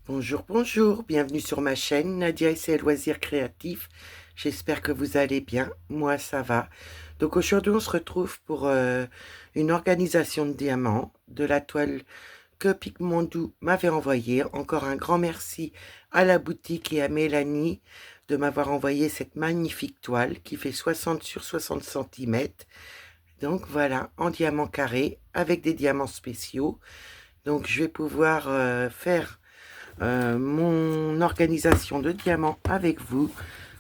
Bonjour, bonjour, bienvenue sur ma chaîne Nadia et ses loisirs créatifs. J'espère que vous allez bien, moi ça va. Donc aujourd'hui on se retrouve pour une organisation de diamants de la toile que Picmondou m'avait envoyée. Encore un grand merci à la boutique et à Mélanie de m'avoir envoyé cette magnifique toile qui fait 60 sur 60 cm. Donc voilà, en diamant carré avec des diamants spéciaux. Donc je vais pouvoir faire mon organisation de diamants avec vous.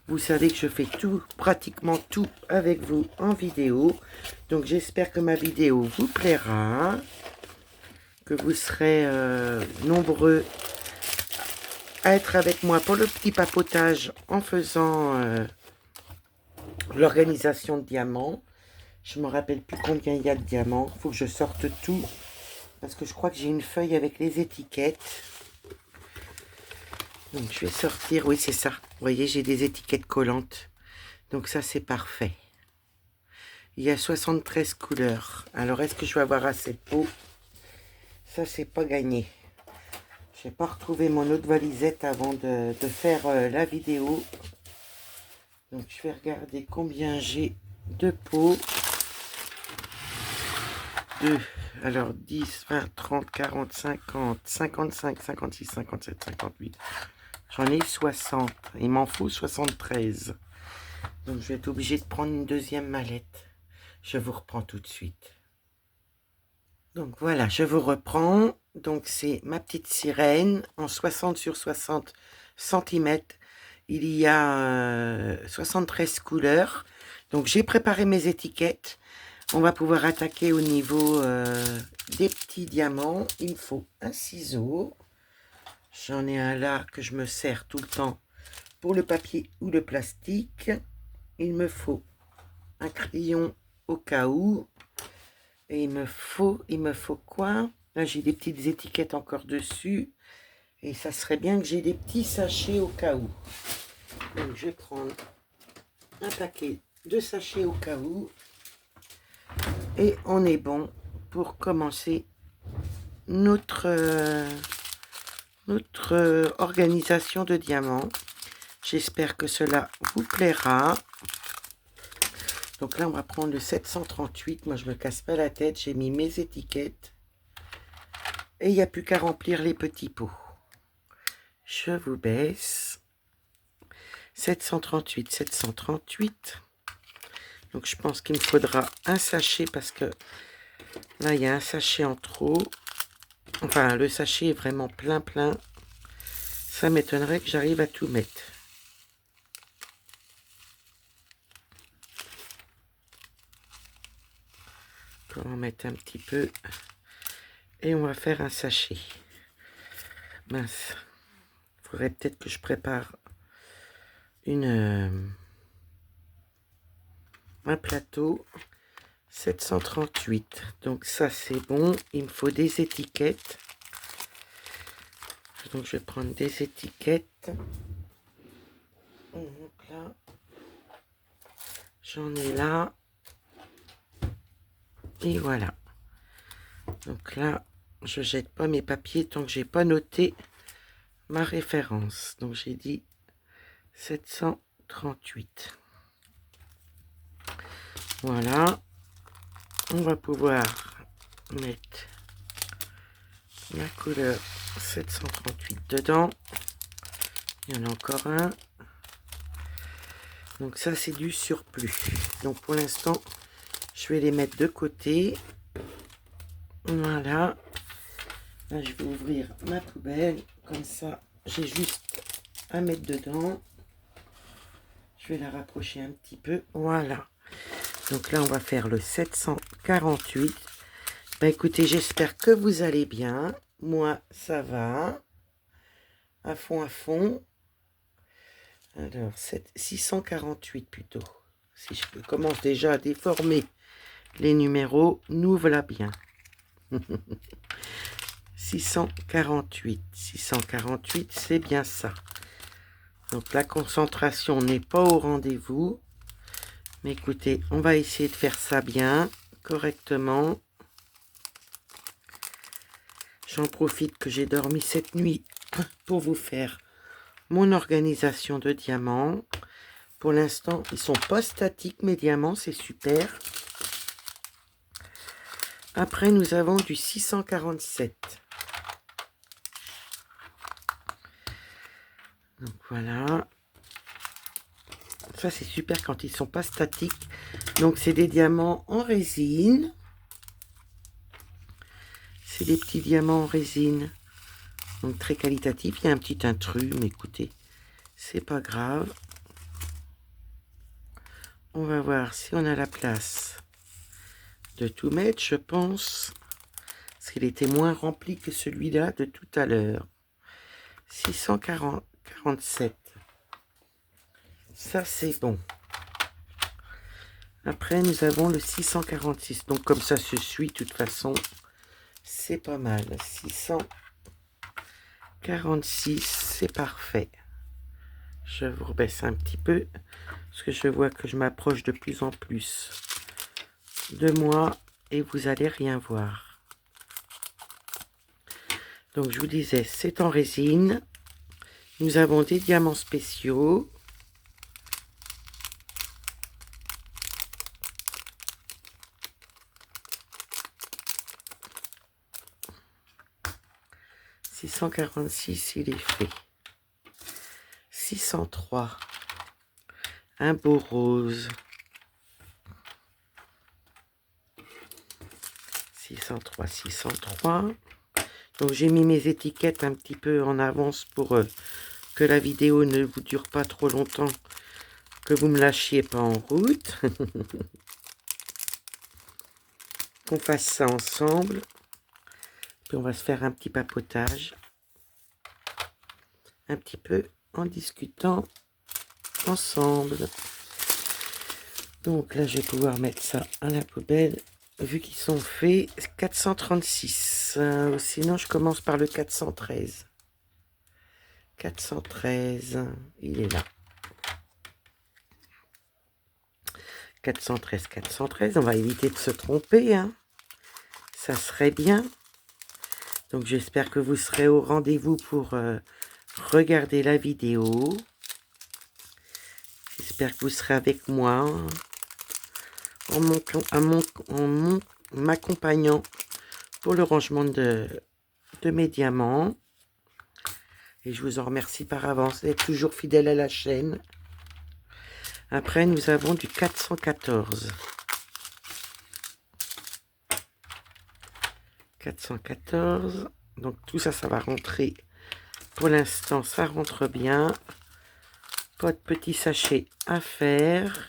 Vous savez que je fais tout, pratiquement tout avec vous en vidéo. Donc j'espère que ma vidéo vous plaira, que vous serez nombreux à être avec moi pour le petit papotage en faisant l'organisation de diamants. Je me rappelle plus combien il y a de diamants. Il faut que je sorte tout parce que je crois que j'ai une feuille avec les étiquettes. Donc je vais sortir, oui c'est ça, vous voyez j'ai des étiquettes collantes, donc ça c'est parfait. Il y a 73 couleurs, alors est-ce que je vais avoir assez de peau? Ça c'est pas gagné. Je n'ai pas retrouvé mon autre valisette avant de faire la vidéo. Donc je vais regarder combien j'ai de peau. Alors 10, 20, 30, 40, 50, 55, 56, 57, 58. J'en ai 60. Il m'en faut 73. Donc je vais être obligée de prendre une deuxième mallette. Je vous reprends tout de suite. Donc voilà, je vous reprends. Donc c'est ma petite sirène en 60 sur 60 cm. Il y a 73 couleurs. Donc j'ai préparé mes étiquettes. On va pouvoir attaquer au niveau des petits diamants. Il me faut un ciseau. J'en ai un là que je me sers tout le temps pour le papier ou le plastique. Il me faut un crayon au cas où. Et il me faut quoi? Là, j'ai des petites étiquettes encore dessus. Et ça serait bien que j'ai des petits sachets au cas où. Donc, je vais prendre un paquet de sachets au cas où. Et on est bon pour commencer notre organisation de diamants. J'espère que cela vous plaira. Donc là, on va prendre le 738. Moi, je me casse pas la tête. J'ai mis mes étiquettes. Et il n'y a plus qu'à remplir les petits pots. Je vous baisse. 738, 738. Donc, je pense qu'il me faudra un sachet parce que là, il y a un sachet en trop. Enfin, le sachet est vraiment plein. Ça m'étonnerait que j'arrive à tout mettre. On va en mettre un petit peu. Et on va faire un sachet. Mince. Il faudrait peut-être que je prépare un plateau. 738. Donc ça, c'est bon. Il me faut des étiquettes. Donc je vais prendre des étiquettes. Donc là, j'en ai là. Et voilà. Donc là, je jette pas mes papiers tant que j'ai pas noté ma référence. Donc j'ai dit 738. Voilà. On va pouvoir mettre la couleur 738 dedans. Il y en a encore un. Donc ça, c'est du surplus. Donc pour l'instant, je vais les mettre de côté. Voilà. Là, je vais ouvrir ma poubelle. Comme ça, j'ai juste à mettre dedans. Je vais la rapprocher un petit peu. Voilà. Donc là, on va faire le 748. Ben, écoutez, j'espère que vous allez bien. Moi, ça va. À fond. Alors, 648 plutôt. Si je commence déjà à déformer les numéros, nous voilà bien. 648. 648, c'est bien ça. Donc la concentration n'est pas au rendez-vous. Mais écoutez, on va essayer de faire ça bien, correctement. J'en profite que j'ai dormi cette nuit pour vous faire mon organisation de diamants. Pour l'instant, ils sont pas statiques, mes diamants, c'est super. Après, nous avons du 647. Donc voilà. Ça, c'est super quand ils sont pas statiques. Donc, c'est des diamants en résine. C'est des petits diamants en résine. Donc, très qualitatif. Il y a un petit intrus, mais écoutez, c'est pas grave. On va voir si on a la place de tout mettre, je pense. Parce qu'il était moins rempli que celui-là de tout à l'heure. 647. Ça, c'est bon. Après, nous avons le 646. Donc, comme ça se suit, de toute façon, c'est pas mal. 646, c'est parfait. Je vous rebaisse un petit peu, parce que je vois que je m'approche de plus en plus de moi, et vous allez rien voir. Donc, je vous disais, c'est en résine. Nous avons des diamants spéciaux. « 646, il est fait. 603, un beau rose. 603, 603. Donc j'ai mis mes étiquettes un petit peu en avance pour que la vidéo ne vous dure pas trop longtemps, que vous me lâchiez pas en route. Qu'on fasse ça ensemble. Puis on va se faire un petit papotage. Un petit peu en discutant ensemble. Donc là, je vais pouvoir mettre ça à la poubelle, vu qu'ils sont faits. 436. Sinon, je commence par le 413. 413, il est là. 413, 413. On va éviter de se tromper, hein. Ça serait bien. Donc, j'espère que vous serez au rendez-vous pour regarder la vidéo. J'espère que vous serez avec moi en m'accompagnant pour le rangement de mes diamants. Et je vous en remercie par avance d'être toujours fidèle à la chaîne. Après, nous avons du 414. 414. Donc, tout ça, ça va rentrer. Pour l'instant, ça rentre bien. Pas de petits sachets à faire.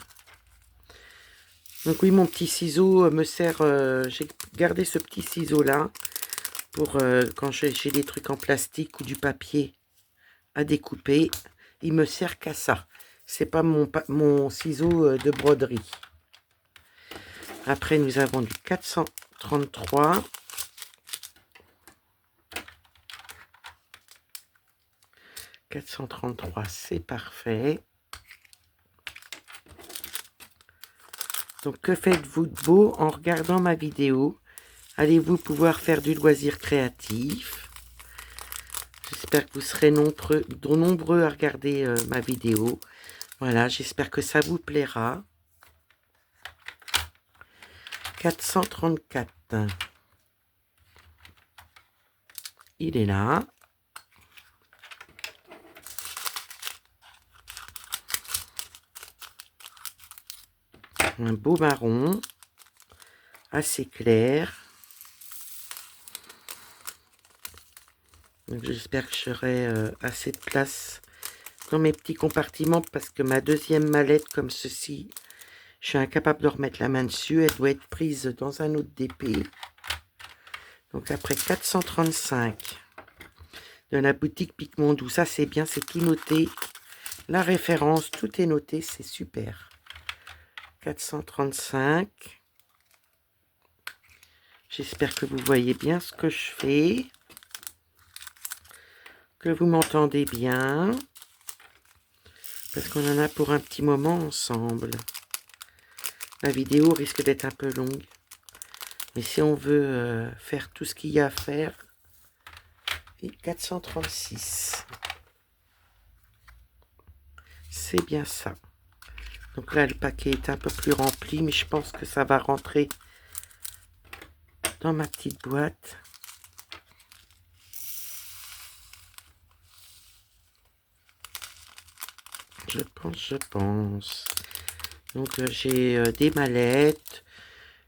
Donc oui, mon petit ciseau me sert, j'ai gardé ce petit ciseau là pour quand j'ai des trucs en plastique ou du papier à découper. Il me sert qu'à ça. C'est pas mon ciseau de broderie. Après, nous avons du 433. 433, c'est parfait. Donc, que faites-vous de beau en regardant ma vidéo? Allez-vous pouvoir faire du loisir créatif? J'espère que vous serez nombreux à regarder ma vidéo. Voilà, j'espère que ça vous plaira. 434. Il est là. Un beau marron, assez clair. J'espère que j'aurai assez de place dans mes petits compartiments parce que ma deuxième mallette comme ceci, je suis incapable de remettre la main dessus. Elle doit être prise dans un autre DP. Donc après 435 de la boutique Picmondou. Ça c'est bien, c'est tout noté. La référence, tout est noté, c'est super. 435. J'espère que vous voyez bien ce que je fais. Que vous m'entendez bien. Parce qu'on en a pour un petit moment ensemble. La vidéo risque d'être un peu longue. Mais si on veut faire tout ce qu'il y a à faire, et 436. C'est bien ça. Donc là, le paquet est un peu plus rempli, mais je pense que ça va rentrer dans ma petite boîte. Je pense. Donc j'ai des mallettes.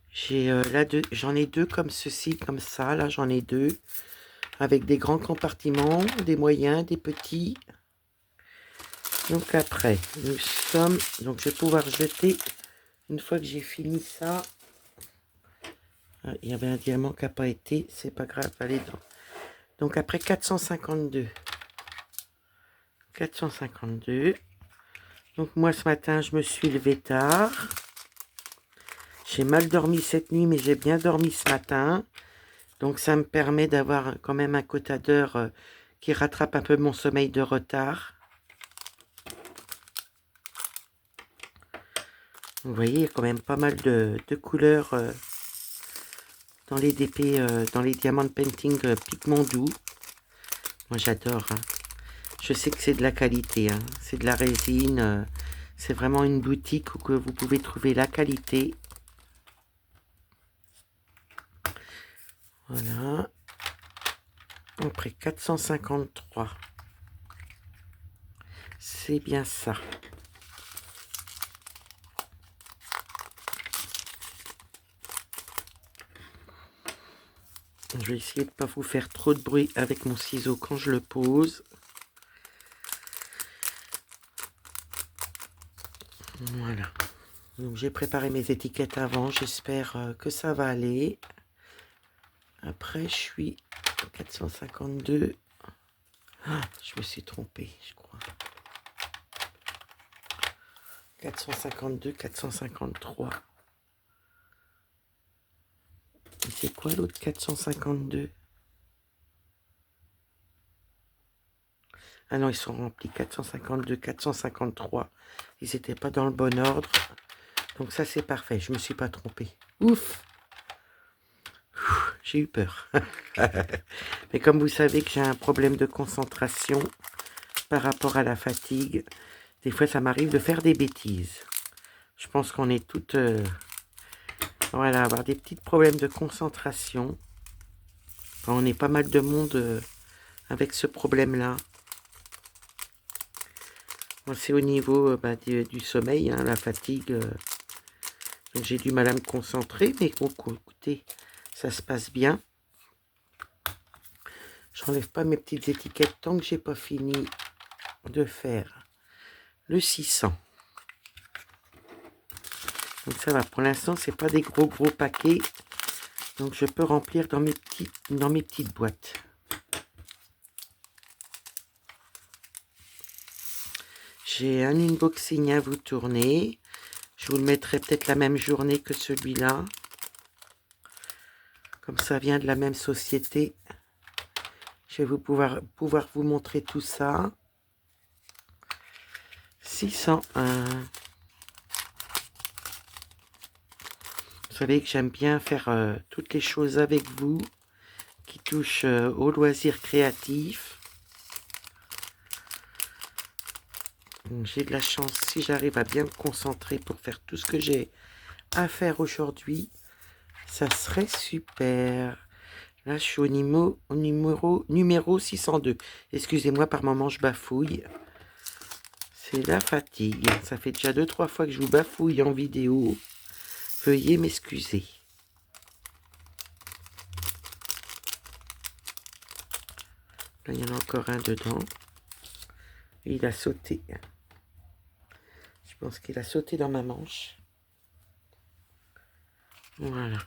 J'ai là j'en ai deux comme ceci, comme ça. Là, j'en ai deux. Avec des grands compartiments, des moyens, des petits. Donc après, nous sommes... Donc je vais pouvoir jeter, une fois que j'ai fini ça... Ah, il y avait un diamant qui n'a pas été, c'est pas grave, allez dans. Donc après 452. 452. Donc moi ce matin, je me suis levé tard. J'ai mal dormi cette nuit, mais j'ai bien dormi ce matin. Donc ça me permet d'avoir quand même un quota d'heures qui rattrape un peu mon sommeil de retard. Vous voyez, il y a quand même pas mal de couleurs dans les DP, dans les diamants painting pigment doux. Moi j'adore. Hein. Je sais que c'est de la qualité. Hein. C'est de la résine. C'est vraiment une boutique où vous pouvez trouver la qualité. Voilà. Après 453. C'est bien ça. Je vais essayer de ne pas vous faire trop de bruit avec mon ciseau quand je le pose. Voilà. Donc j'ai préparé mes étiquettes avant. J'espère que ça va aller. Après, je suis à 452. Ah, je me suis trompée, je crois. 452, 453. Et c'est quoi l'autre 452? Ah non, ils sont remplis. 452, 453. Ils n'étaient pas dans le bon ordre. Donc ça, c'est parfait. Je ne me suis pas trompée. Ouf! J'ai eu peur. Mais comme vous savez que j'ai un problème de concentration par rapport à la fatigue, des fois, ça m'arrive de faire des bêtises. Je pense qu'on est toutes... voilà, avoir des petits problèmes de concentration. Enfin, on est pas mal de monde avec ce problème-là. Bon, c'est au niveau du sommeil, hein, la fatigue. Donc j'ai du mal à me concentrer, mais bon, écoutez, ça se passe bien. Je n'enlève pas mes petites étiquettes tant que j'ai pas fini de faire le 600. Donc ça va, pour l'instant, c'est pas des gros paquets. Donc je peux remplir dans mes petites boîtes. J'ai un unboxing à vous tourner. Je vous le mettrai peut-être la même journée que celui-là. Comme ça vient de la même société. Je vais pouvoir vous montrer tout ça. 601. Vous savez que j'aime bien faire toutes les choses avec vous qui touchent aux loisirs créatifs. J'ai de la chance si j'arrive à bien me concentrer pour faire tout ce que j'ai à faire aujourd'hui. Ça serait super. Là, je suis au numéro 602. Excusez-moi, par moment, je bafouille. C'est la fatigue. Ça fait déjà 2-3 fois que je vous bafouille en vidéo. Veuillez m'excuser. Là, il y en a encore un dedans. Il a sauté. Je pense qu'il a sauté dans ma manche. Voilà.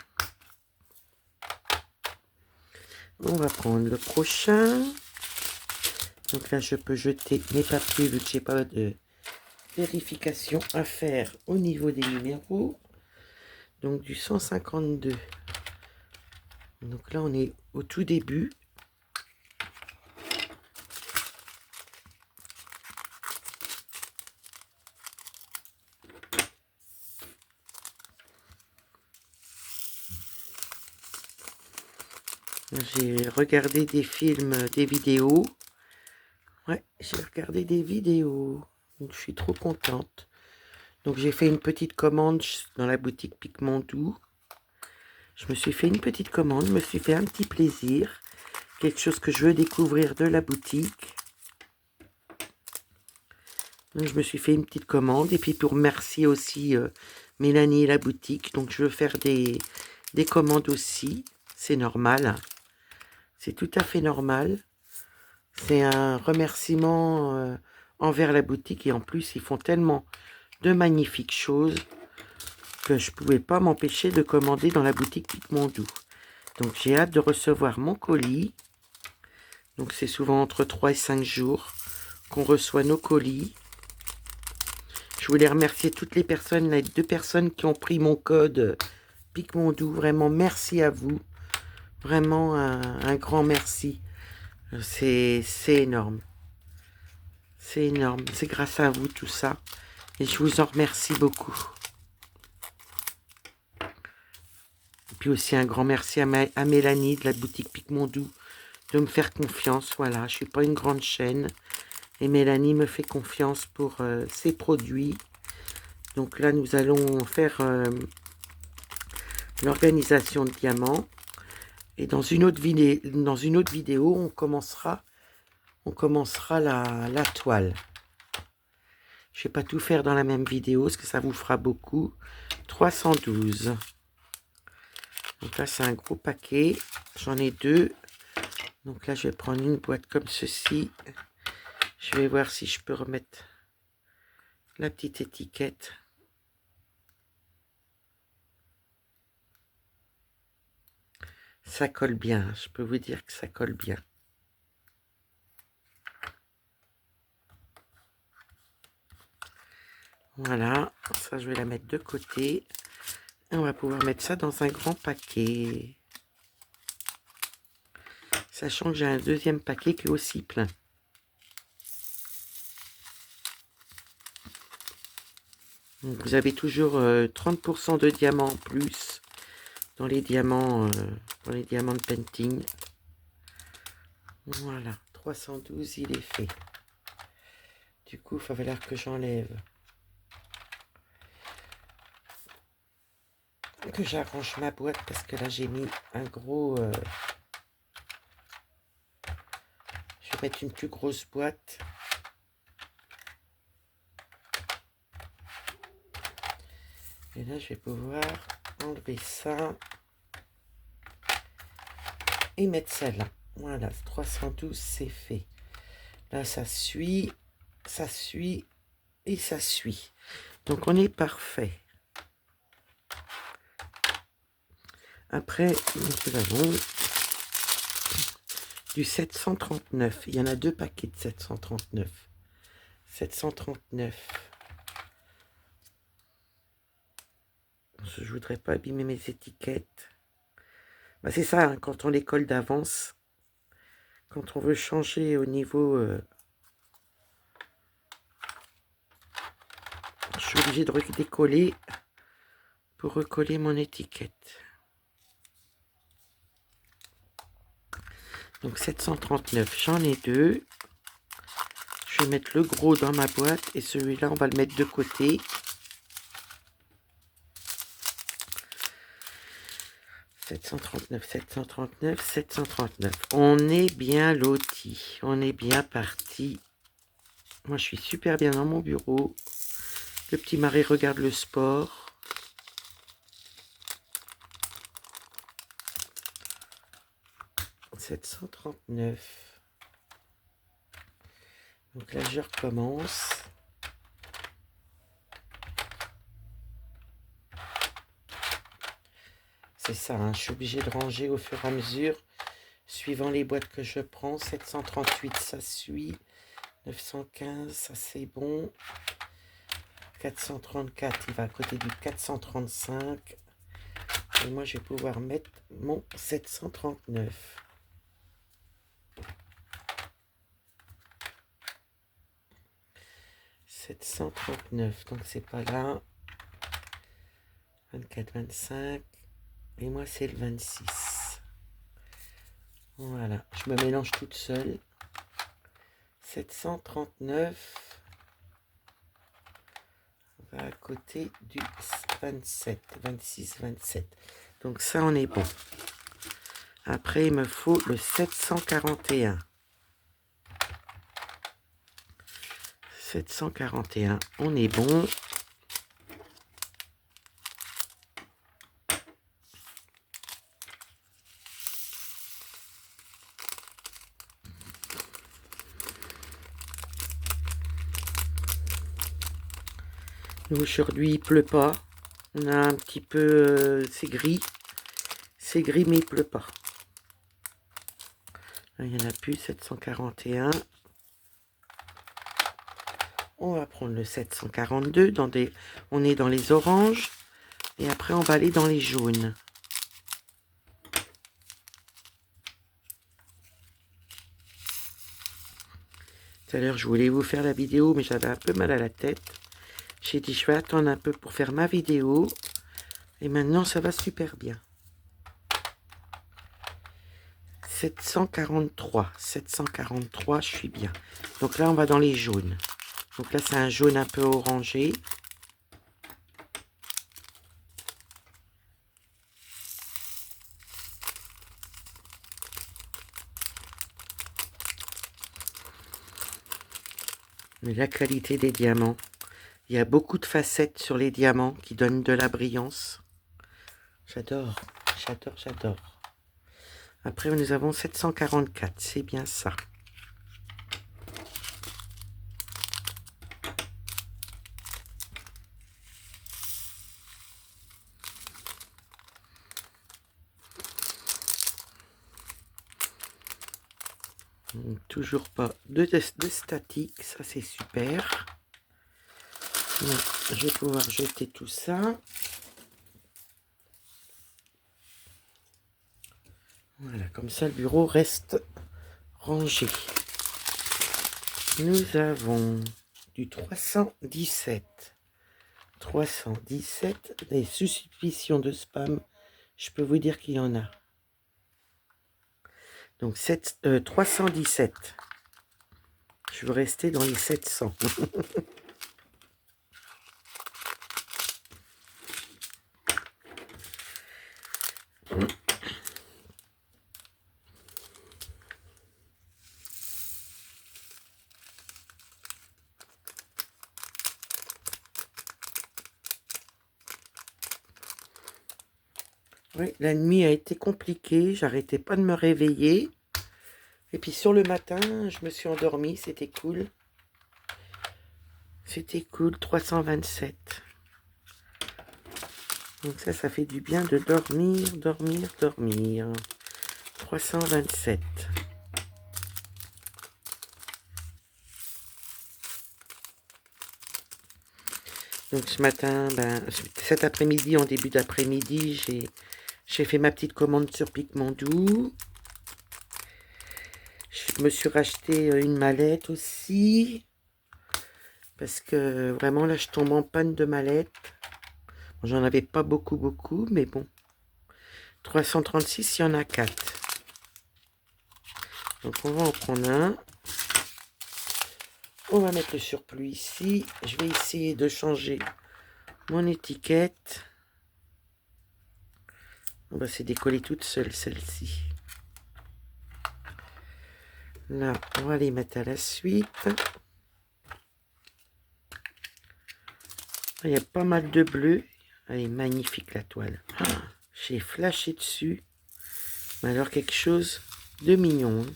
On va prendre le prochain. Donc là, je peux jeter mes papiers vu que j'ai pas de vérification à faire au niveau des numéros. Donc du 152. Donc là, on est au tout début. J'ai regardé des films, des vidéos. Ouais, j'ai regardé des vidéos. Donc, je suis trop contente. Donc, j'ai fait une petite commande dans la boutique Picmondou. Je me suis fait une petite commande, je me suis fait un petit plaisir. Quelque chose que je veux découvrir de la boutique. Donc, je me suis fait une petite commande. Et puis, pour remercier aussi Mélanie et la boutique. Donc, je veux faire des commandes aussi. C'est normal. C'est tout à fait normal. C'est un remerciement envers la boutique. Et en plus, ils font tellement de magnifiques choses que je ne pouvais pas m'empêcher de commander dans la boutique Picmondou. Donc, j'ai hâte de recevoir mon colis. Donc, c'est souvent entre 3 et 5 jours qu'on reçoit nos colis. Je voulais remercier toutes les personnes, les 2 personnes qui ont pris mon code Picmondou. Vraiment, merci à vous. Vraiment, un grand merci. C'est énorme. C'est énorme. C'est grâce à vous tout ça. Et je vous en remercie beaucoup. Et puis aussi un grand merci à Mélanie de la boutique Picmondou de me faire confiance. Voilà, je ne suis pas une grande chaîne. Et Mélanie me fait confiance pour ses produits. Donc là, nous allons faire l'organisation de diamants. Et dans une autre vidéo, on commencera la toile. Je ne vais pas tout faire dans la même vidéo, parce que ça vous fera beaucoup. 312. Donc là, c'est un gros paquet. J'en ai 2. Donc là, je vais prendre une boîte comme ceci. Je vais voir si je peux remettre la petite étiquette. Ça colle bien. Je peux vous dire que ça colle bien. Voilà. Ça, je vais la mettre de côté. Et on va pouvoir mettre ça dans un grand paquet. Sachant que j'ai un deuxième paquet qui est aussi plein. Donc vous avez toujours 30% de diamants en plus dans les diamants de painting. Voilà, 312, il est fait. Du coup, il va falloir que j'enlève, que j'arrange ma boîte parce que là j'ai mis un gros... je vais mettre une plus grosse boîte. Et là, je vais pouvoir enlever ça et mettre celle-là. Voilà, 312, c'est fait. Là, ça suit et ça suit. Donc, on est parfait. Après, nous avons du 739. Il y en a 2 paquets de 739. 739. Je ne voudrais pas abîmer mes étiquettes. Bah, c'est ça, hein, quand on les colle d'avance, quand on veut changer au niveau... je suis obligée de redécoller pour recoller mon étiquette. Donc 739, j'en ai 2. Je vais mettre le gros dans ma boîte et celui-là, on va le mettre de côté. « 739, 739, 739. On est bien lotis. On est bien parti. Moi, je suis super bien dans mon bureau. Le petit Marie regarde le sport. « 739. Donc là, je recommence. C'est ça, hein, je suis obligée de ranger au fur et à mesure, suivant les boîtes que je prends. 738, ça suit. 915, ça c'est bon. 434, il va à côté du 435. Et moi, je vais pouvoir mettre mon 739. « 739, donc c'est pas là. 24, 25. Et moi, c'est le 26. Voilà, je me mélange toute seule. 739 va à côté du 27, 26, 27. Donc ça, on est bon. Après, il me faut le 741. 741, on est bon. Nous, aujourd'hui, il pleut pas. On a un petit peu... c'est gris. C'est gris, mais il pleut pas. Là, il n'y en a plus, 741. On va prendre le 742. On est dans les oranges. Et après, on va aller dans les jaunes. Tout à l'heure, je voulais vous faire la vidéo, mais j'avais un peu mal à la tête. J'ai dit, je vais attendre un peu pour faire ma vidéo. Et maintenant, ça va super bien. 743. 743, je suis bien. Donc là, on va dans les jaunes. Donc là, c'est un jaune un peu orangé. Mais la qualité des diamants. Il y a beaucoup de facettes sur les diamants qui donnent de la brillance. J'adore, j'adore, j'adore. Après, nous avons 744, c'est bien ça. Toujours pas de statique, ça c'est super. Donc, je vais pouvoir jeter tout ça. Voilà, comme ça le bureau reste rangé. Nous avons du 317. 317, des suspicions de spam, je peux vous dire qu'il y en a. Donc 317. Je veux rester dans les 700. Oui, la nuit a été compliquée, j'arrêtais pas de me réveiller. Et puis sur le matin, je me suis endormie, c'était cool. C'était cool, 327. Donc ça fait du bien de dormir, dormir, dormir. 327. Donc ce matin, cet après-midi, en début d'après-midi, j'ai fait ma petite commande sur Picmandou. Je me suis racheté une mallette aussi. Parce que vraiment, là, je tombe en panne de mallette. Bon, j'en avais pas beaucoup, mais bon. 336, il y en a 4. Donc, on va en prendre un. On va mettre le surplus ici. Je vais essayer de changer mon étiquette. On va se décoller toute seule, celle-ci. Là, on va les mettre à la suite. Il y a pas mal de bleu. Elle est magnifique, la toile. Ah, j'ai flashé dessus. Mais alors, quelque chose de mignon. Hein.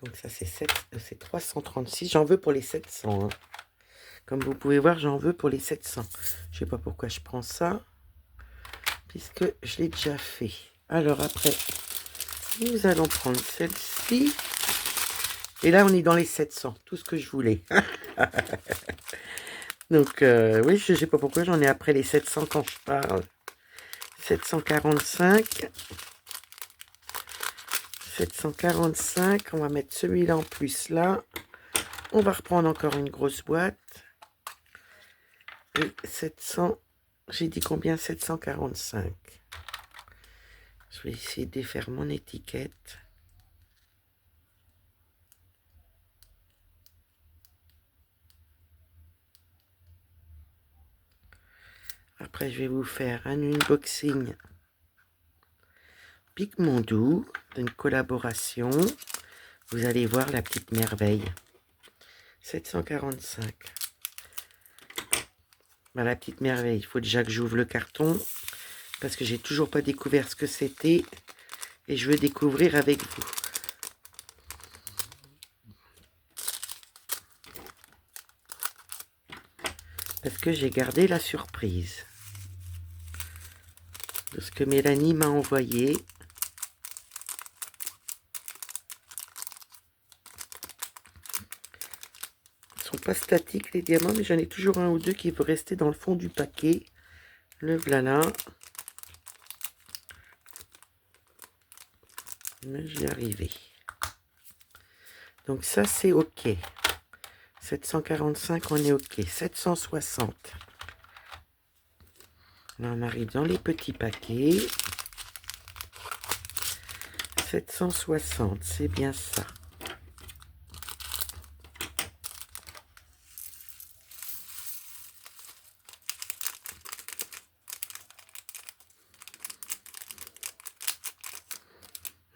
Donc ça, c'est 336. J'en veux pour les 700. Hein. Comme vous pouvez voir, j'en veux pour les 700. Je sais pas pourquoi je prends ça. Puisque je l'ai déjà fait. Alors après, nous allons prendre celle-ci. Et là, on est dans les 700. Tout ce que je voulais. Donc, oui, je sais pas pourquoi j'en ai après les 700 quand je parle. 745. 745. On va mettre celui-là en plus là. On va reprendre encore une grosse boîte. Et 700. J'ai dit combien? 745. Je vais essayer de défaire mon étiquette. Après, je vais vous faire un unboxing Picmondou d'une collaboration. Vous allez voir la petite merveille. 745. Ben, la petite merveille, il faut déjà que j'ouvre le carton parce que j'ai toujours pas découvert ce que c'était et je veux découvrir avec vous. Parce que j'ai gardé la surprise de ce que Mélanie m'a envoyé. Ils sont pas statiques les diamants, mais j'en ai toujours un ou deux qui veulent rester dans le fond du paquet. Le voilà. Mais j'y ai arrivé. Donc ça c'est ok. 745 on est ok. 760. Là on arrive dans les petits paquets. 760, c'est bien ça.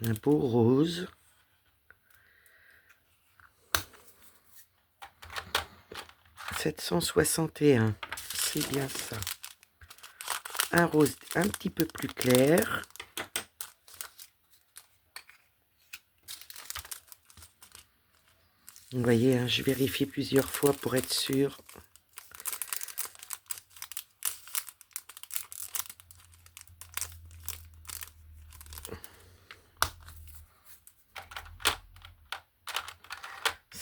Un beau rose. « 761, c'est bien ça. Un rose un petit peu plus clair. Vous voyez, hein, je vérifie plusieurs fois pour être sûr. «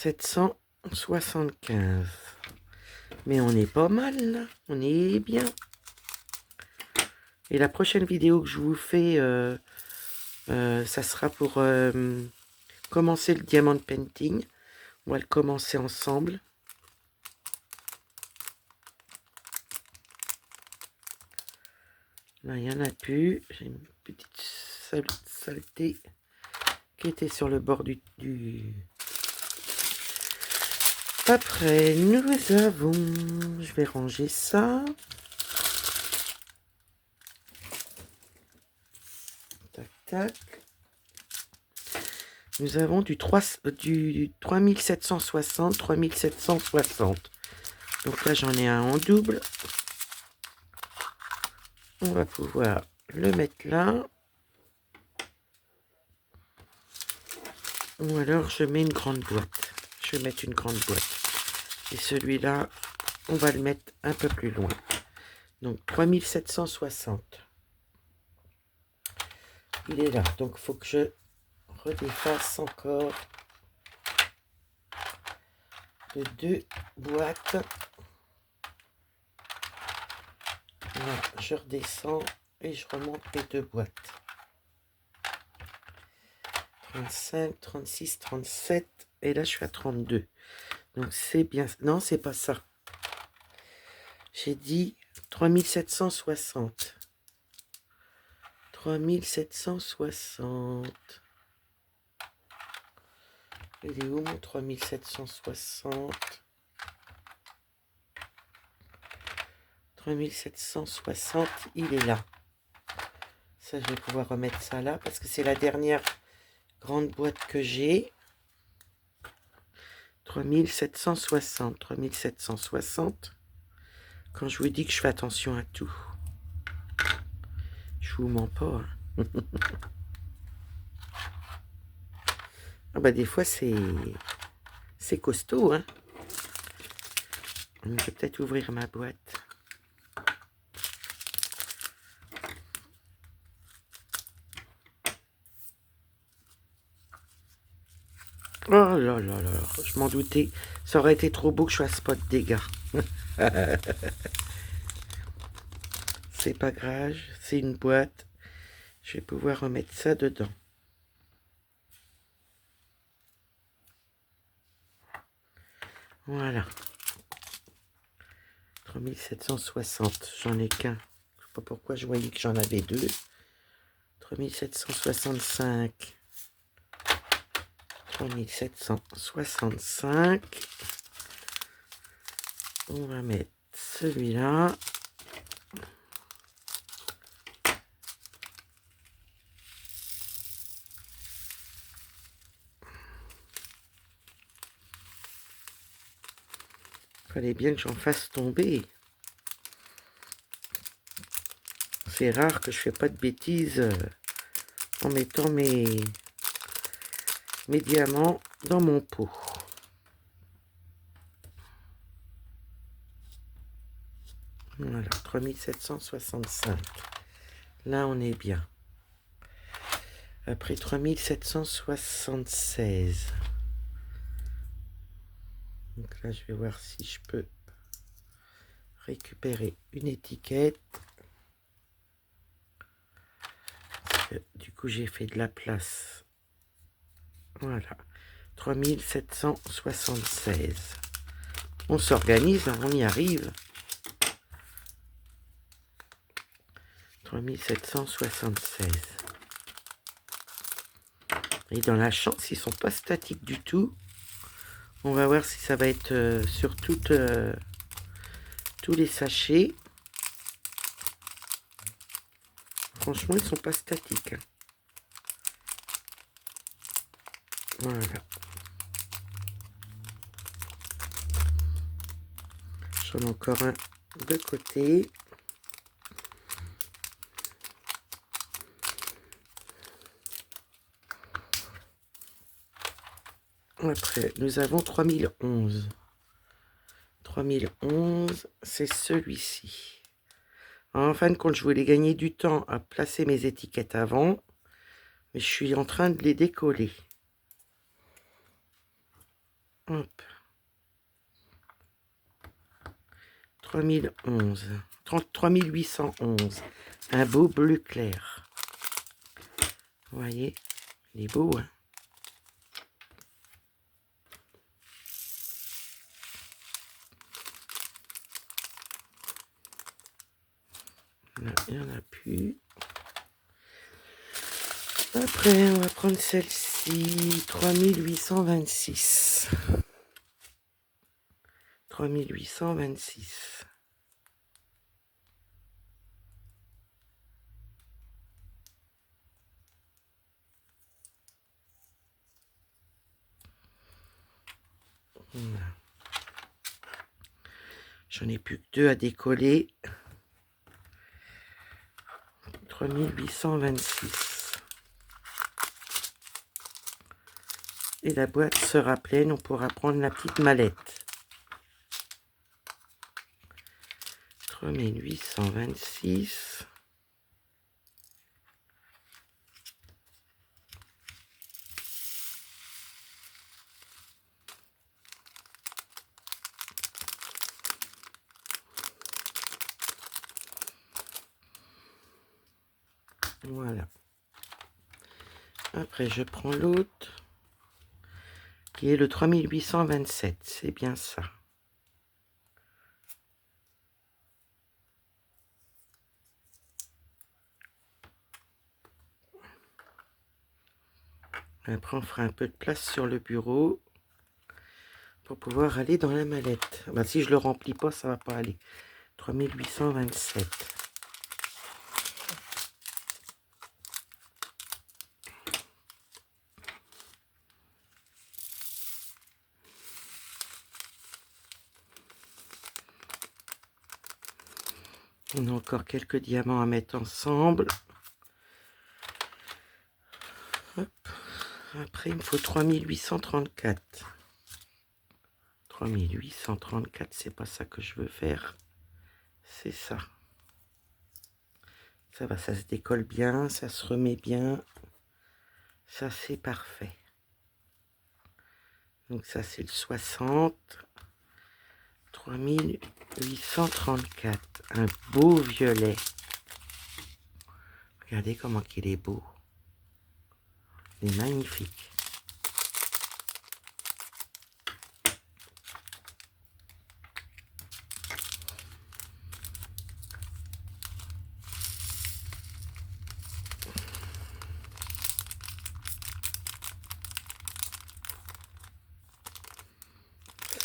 775. Mais on est pas mal, là. On est bien. Et la prochaine vidéo que je vous fais, ça sera pour commencer le diamant painting. On va le commencer ensemble. Là, il n'y en a plus. J'ai une petite saleté qui était sur le bord du... Après, nous avons... Je vais ranger ça. Tac, tac. Nous avons du 3760, 3760. Donc là, j'en ai un en double. On va pouvoir le mettre là. Ou alors, je mets une grande boîte. Je vais mettre une grande boîte. Et celui-là, on va le mettre un peu plus loin. Donc, 3760. Il est là. Donc, il faut que je redéfasse encore de 2 boîtes. Là, je redescends et je remonte les 2 boîtes. 35, 36, 37. Et là, je suis à 32. Donc, c'est bien. Non, c'est pas ça. J'ai dit 3760. 3760. Il est où mon 3760? 3760, il est là. Ça, je vais pouvoir remettre ça là parce que c'est la dernière grande boîte que j'ai. 3760, 3760. Quand je vous dis que je fais attention à tout. Je vous mens pas. Hein. Ah bah des fois c'est costaud. Hein. Je vais peut-être ouvrir ma boîte. Oh là là là, je m'en doutais. Ça aurait été trop beau que je fasse pas de dégâts. C'est pas grave, c'est une boîte. Je vais pouvoir remettre ça dedans. Voilà. 3760, j'en ai qu'un. Je sais pas pourquoi je voyais que j'en avais deux. 3765. 3765. On va mettre celui-là. Fallait bien que j'en fasse tomber. C'est rare que je fais pas de bêtises en mettant mes diamants dans mon pot. Voilà, 3765. Là, on est bien. Après 3776. Donc là, je vais voir si je peux récupérer une étiquette. Parce que, du coup, j'ai fait de la place. Voilà. 3776. On s'organise, on y arrive. 3776. Et dans la chance, ils sont pas statiques du tout. On va voir si ça va être sur tous les sachets. Franchement, ils sont pas statiques. Voilà. J'en ai encore un de côté. Après, nous avons 3011. 3011, c'est celui-ci. En fin de compte, je voulais gagner du temps à placer mes étiquettes avant, mais je suis en train de les décoller. Hop. 3011. 3811. Un beau bleu clair. Vous voyez, il est beau, hein? Là, il n'y en a plus. Après, on va prendre celle-ci. 3826. 3826. Voilà. J'en ai plus que deux à décoller. 3826. Et la boîte sera pleine, on pourra prendre la petite mallette. 3826. Voilà. Après, je prends l'autre, qui est le 3827. C'est bien ça. Après, on fera un peu de place sur le bureau pour pouvoir aller dans la mallette. Ben, si je le remplis pas, ça va pas aller. 3827. On a encore quelques diamants à mettre ensemble. Hop. Après, il me faut 3834. 3834, c'est pas ça que je veux faire. C'est ça. Ça va, ça se décolle bien, ça se remet bien. Ça, c'est parfait. Donc ça, c'est le 60. 3834. Un beau violet. Regardez comment il est beau. Il est magnifique.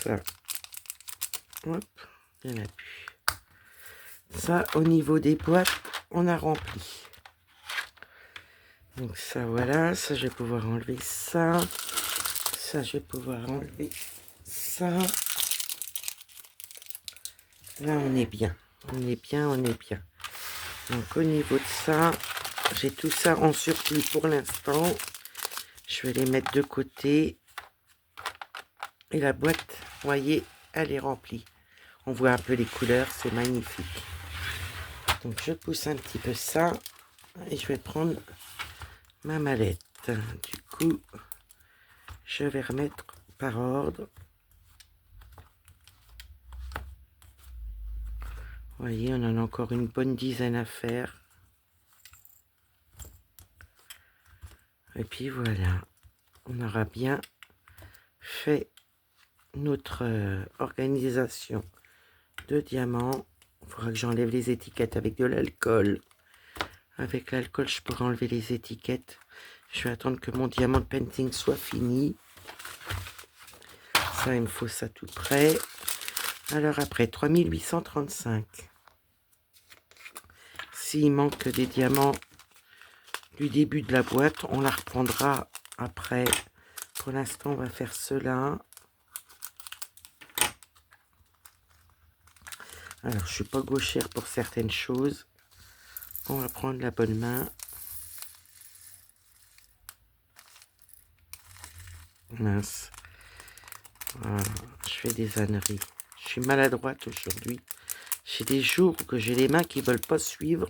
ça, hop, il n'y en a plus. Ça, au niveau des boîtes, on a rempli. Donc ça, voilà, ça, je vais pouvoir enlever ça. Ça, je vais pouvoir enlever ça. Là, on est bien. On est bien, on est bien. Donc, au niveau de ça, j'ai tout ça en surplus pour l'instant. Je vais les mettre de côté. Et la boîte, vous voyez, elle est remplie. On voit un peu les couleurs, c'est magnifique. Donc, je pousse un petit peu ça. Et je vais prendre ma mallette. Du coup, je vais remettre par ordre. Vous voyez, on en a encore une bonne dizaine à faire. Et puis voilà, on aura bien fait notre organisation de diamants. Il faudra que j'enlève les étiquettes avec de l'alcool. Avec l'alcool, je pourrai enlever les étiquettes. Je vais attendre que mon diamant de painting soit fini. Ça, il me faut ça tout près. Alors après, 3835. S'il manque des diamants du début de la boîte, on la reprendra après. Pour l'instant, on va faire cela. Alors, je suis pas gauchère pour certaines choses. On va prendre la bonne main. Mince. Voilà, je fais des âneries. Je suis maladroite aujourd'hui. J'ai des jours où j'ai les mains qui veulent pas suivre.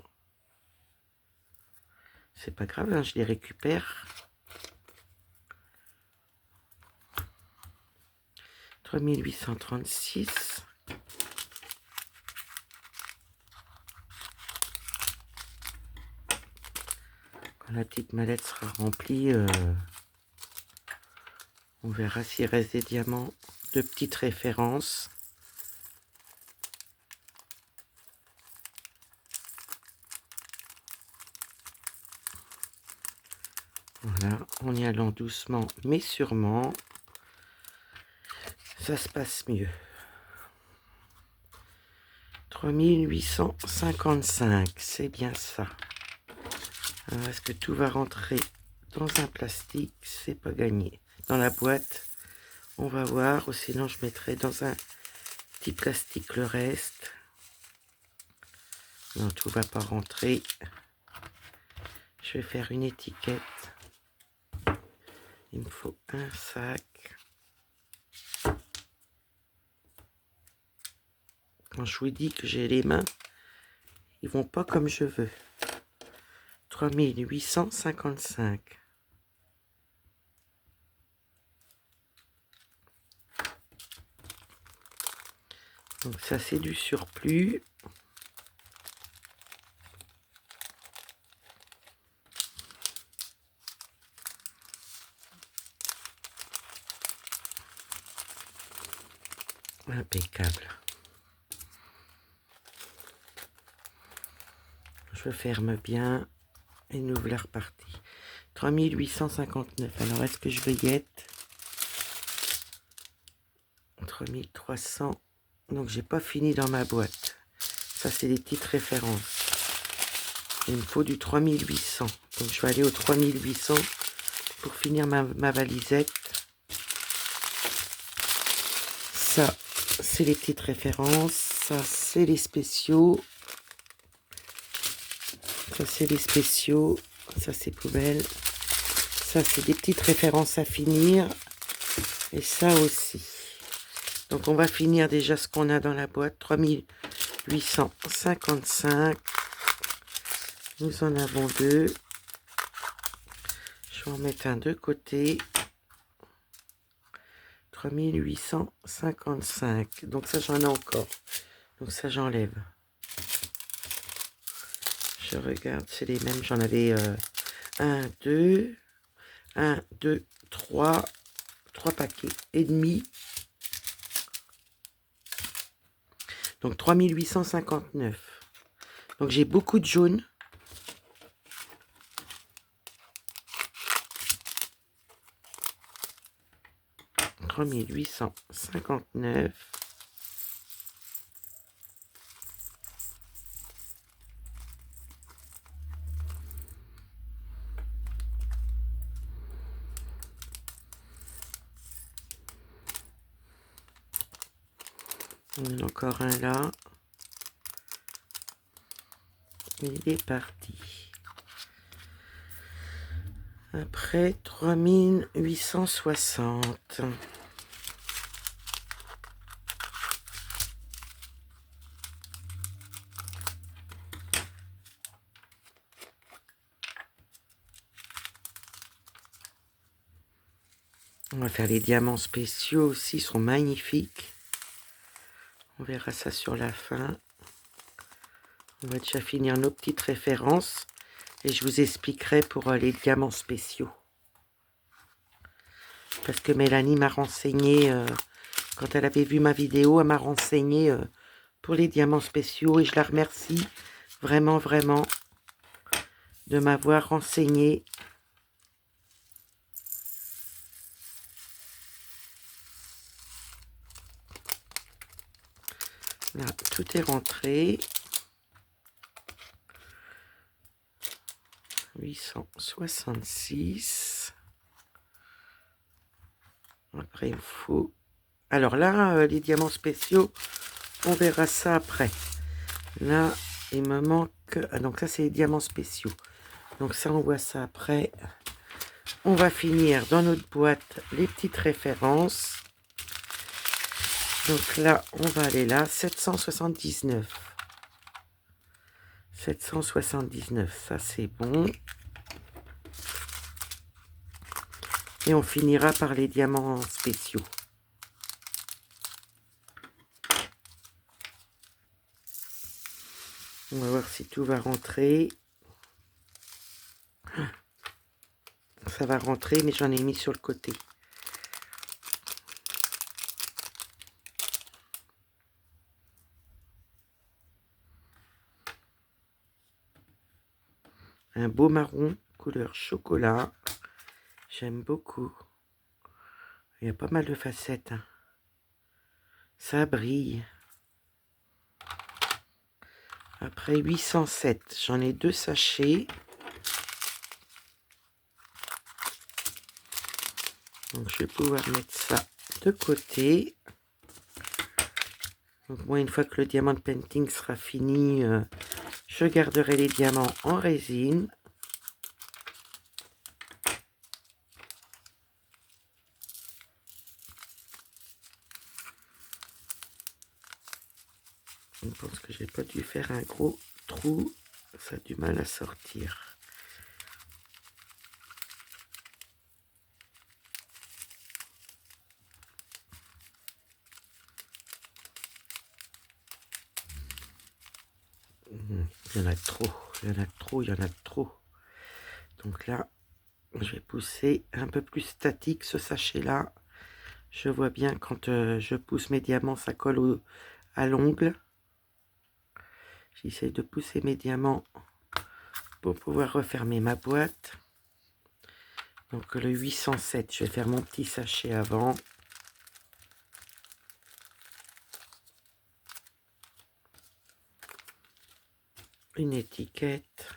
C'est pas grave, hein, je les récupère. 3836. Quand la petite mallette sera remplie, on verra s'il reste des diamants de petites références. Voilà, en y allant doucement mais sûrement, ça se passe mieux. 3855, c'est bien ça. Alors, est-ce que tout va rentrer dans un plastique? C'est pas gagné. Dans la boîte, on va voir. Ou sinon, je mettrai dans un petit plastique le reste. Non, tout va pas rentrer. Je vais faire une étiquette. Il me faut un sac. Quand je vous dis que j'ai les mains, ils vont pas comme je veux. 3855. Donc ça, c'est du surplus. Impeccable. Je ferme bien et nous voilà repartis. 3859. Alors, est-ce que je vais y être? 3300. Donc, j'ai pas fini dans ma boîte. Ça, c'est des petites références. Il me faut du 3800. Donc, je vais aller au 3800 pour finir ma valisette. Ça, c'est les petites références. Ça, c'est les spéciaux. Ça, c'est les spéciaux. Ça, c'est poubelle. Ça, c'est des petites références à finir. Et ça aussi. Donc, on va finir déjà ce qu'on a dans la boîte. 3855. Nous en avons deux. Je vais en mettre un de côté. 3855. Donc, ça, j'en ai encore. Donc, ça, j'enlève. Je regarde, c'est les mêmes. J'en avais 1, 2, 1, 2, 3 paquets et demi. Donc 3859. Donc j'ai beaucoup de jaune. 3859. Encore un là. Il est parti. Après 3860. On va faire les diamants spéciaux aussi, ils sont magnifiques. On verra ça sur la fin. On va déjà finir nos petites références et je vous expliquerai pour les diamants spéciaux. Parce que Mélanie m'a renseigné, quand elle avait vu ma vidéo, elle m'a renseigné pour les diamants spéciaux et je la remercie vraiment, vraiment de m'avoir renseigné. Là, tout est rentré. 866. Après, il faut... Alors là, les diamants spéciaux, on verra ça après. Là, il me manque... Ah, donc ça, c'est les diamants spéciaux. Donc ça, on voit ça après. On va finir dans notre boîte les petites références. Donc là, on va aller là. 779. 779, ça c'est bon. Et on finira par les diamants spéciaux. On va voir si tout va rentrer. Ça va rentrer, mais j'en ai mis sur le côté. Un beau marron, couleur chocolat. J'aime beaucoup. Il y a pas mal de facettes. Hein. Ça brille. Après 807, j'en ai 2 sachets. Donc je vais pouvoir mettre ça de côté. Donc moi, une fois que le diamant de painting sera fini, je garderai les diamants en résine. Je pense que j'ai pas dû faire un gros trou. Ça a du mal à sortir. Il y en a trop, il y en a trop, il y en a trop. Donc là, je vais pousser un peu plus statique ce sachet-là. Je vois bien quand je pousse mes diamants, ça colle à l'ongle. J'essaie de pousser mes diamants pour pouvoir refermer ma boîte. Donc le 807, je vais faire mon petit sachet avant. Une étiquette.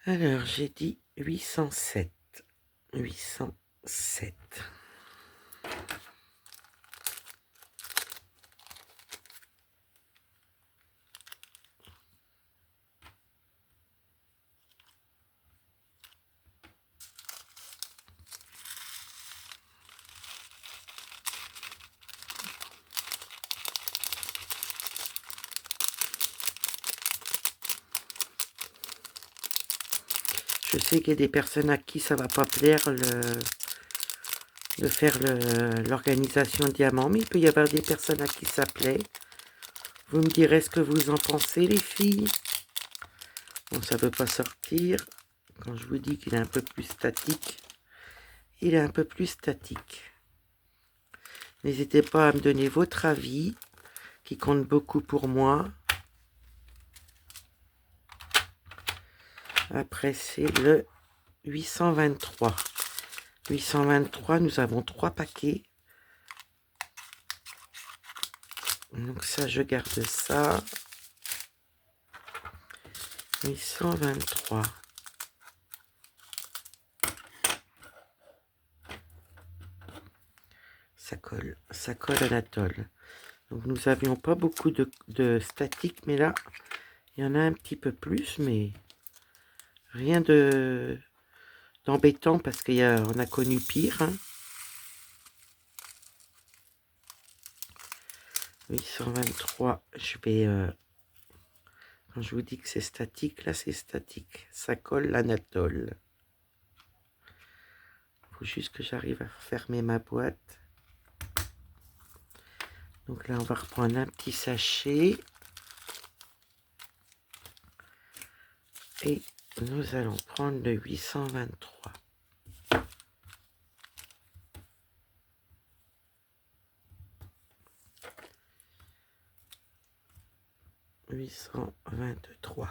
Alors, j'ai dit 807. 807. Je sais qu'il y a des personnes à qui ça va pas plaire de faire l'organisation diamant, mais il peut y avoir des personnes à qui ça plaît. Vous me direz ce que vous en pensez, les filles. Bon, ça ne veut pas sortir. Quand je vous dis qu'il est un peu plus statique, il est un peu plus statique. N'hésitez pas à me donner votre avis, qui compte beaucoup pour moi. Après, c'est le 823. 823, nous avons 3 paquets. Donc ça, je garde ça. 823. Ça colle Anatole. Donc nous n'avions pas beaucoup de statique, mais là, il y en a un petit peu plus, mais rien d'embêtant parce qu'on a connu pire. Hein. 823, je vais... quand je vous dis que c'est statique, là c'est statique. Ça colle l'Anatole. Il faut juste que j'arrive à fermer ma boîte. Donc là, on va reprendre un petit sachet. Et nous allons prendre le 823. 823.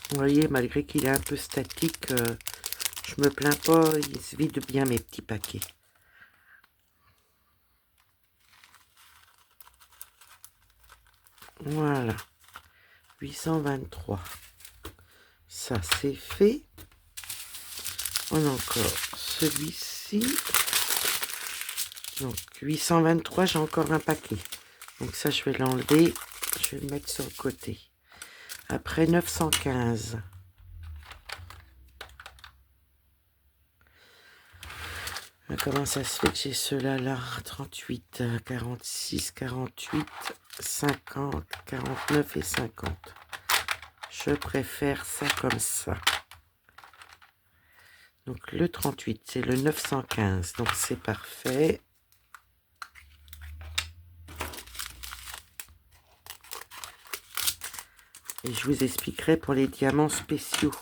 Vous voyez, malgré qu'il est un peu statique, je me plains pas, il se vide bien mes petits paquets. Voilà, 823. Ça, c'est fait. On a encore celui-ci. Donc, 823, j'ai encore un paquet. Donc ça, je vais l'enlever. Je vais le mettre sur le côté. Après, 915. Comment ça se fait que j'ai ceux-là là? 38, 46, 48, 50, 49 et 50. Je préfère ça comme ça. Donc le 38, c'est le 915. Donc c'est parfait. Et je vous expliquerai pour les diamants spéciaux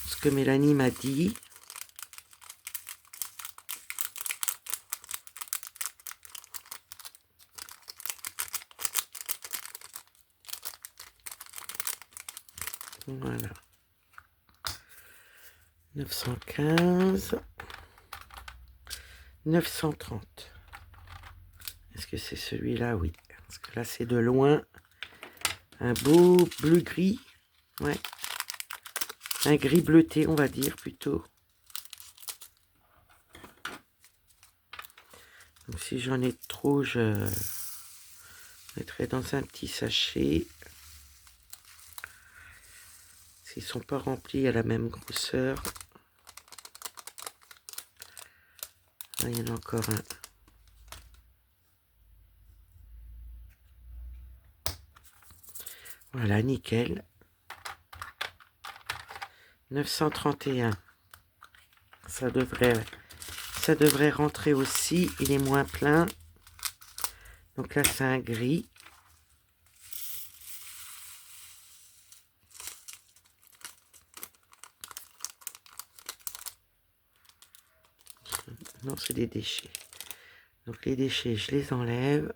ce que Mélanie m'a dit. Voilà. 915. 930. Est-ce que c'est celui-là? Oui. Parce que là, c'est de loin. Un beau bleu-gris. Ouais. Un gris bleuté, on va dire, plutôt. Donc, si j'en ai trop, je mettrai dans un petit sachet. S'ils ne sont pas remplis à la même grosseur. Là, il y en a encore un. Voilà, nickel. 931. Ça devrait rentrer aussi. Il est moins plein. Donc là, c'est un gris. Non, c'est des déchets. Donc les déchets, je les enlève.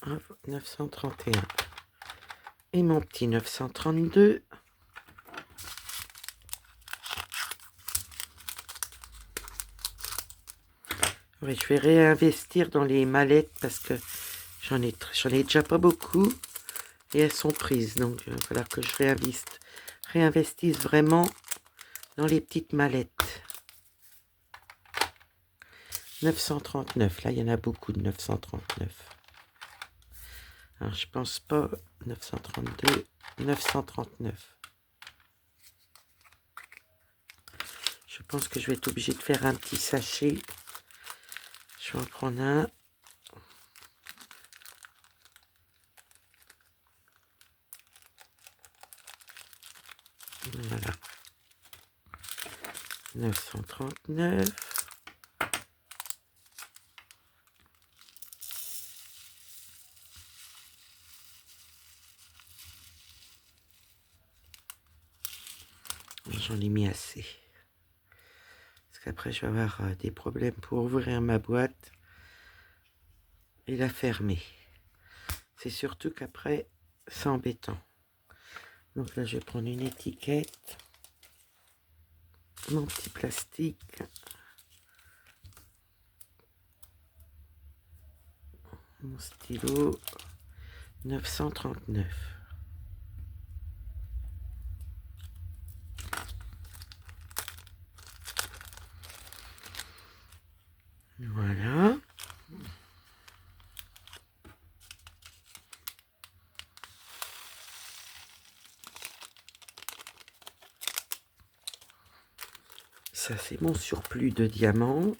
Hop, 931. Et mon petit 932. Oui, je vais réinvestir dans les mallettes parce que j'en ai déjà pas beaucoup et elles sont prises. Donc, il va falloir que je réinvestisse vraiment dans les petites mallettes. 939, là, il y en a beaucoup de 939. Alors, je pense pas 932, 939. Je pense que je vais être obligée de faire un petit sachet. Je vais en prendre un. Voilà. 939. J'en ai mis assez. Parce qu'après, je vais avoir des problèmes pour ouvrir ma boîte et la fermer. C'est surtout qu'après, c'est embêtant. Donc là, je vais prendre une étiquette. Mon petit plastique. Mon stylo. 939. Voilà. Ça, c'est mon surplus de diamants.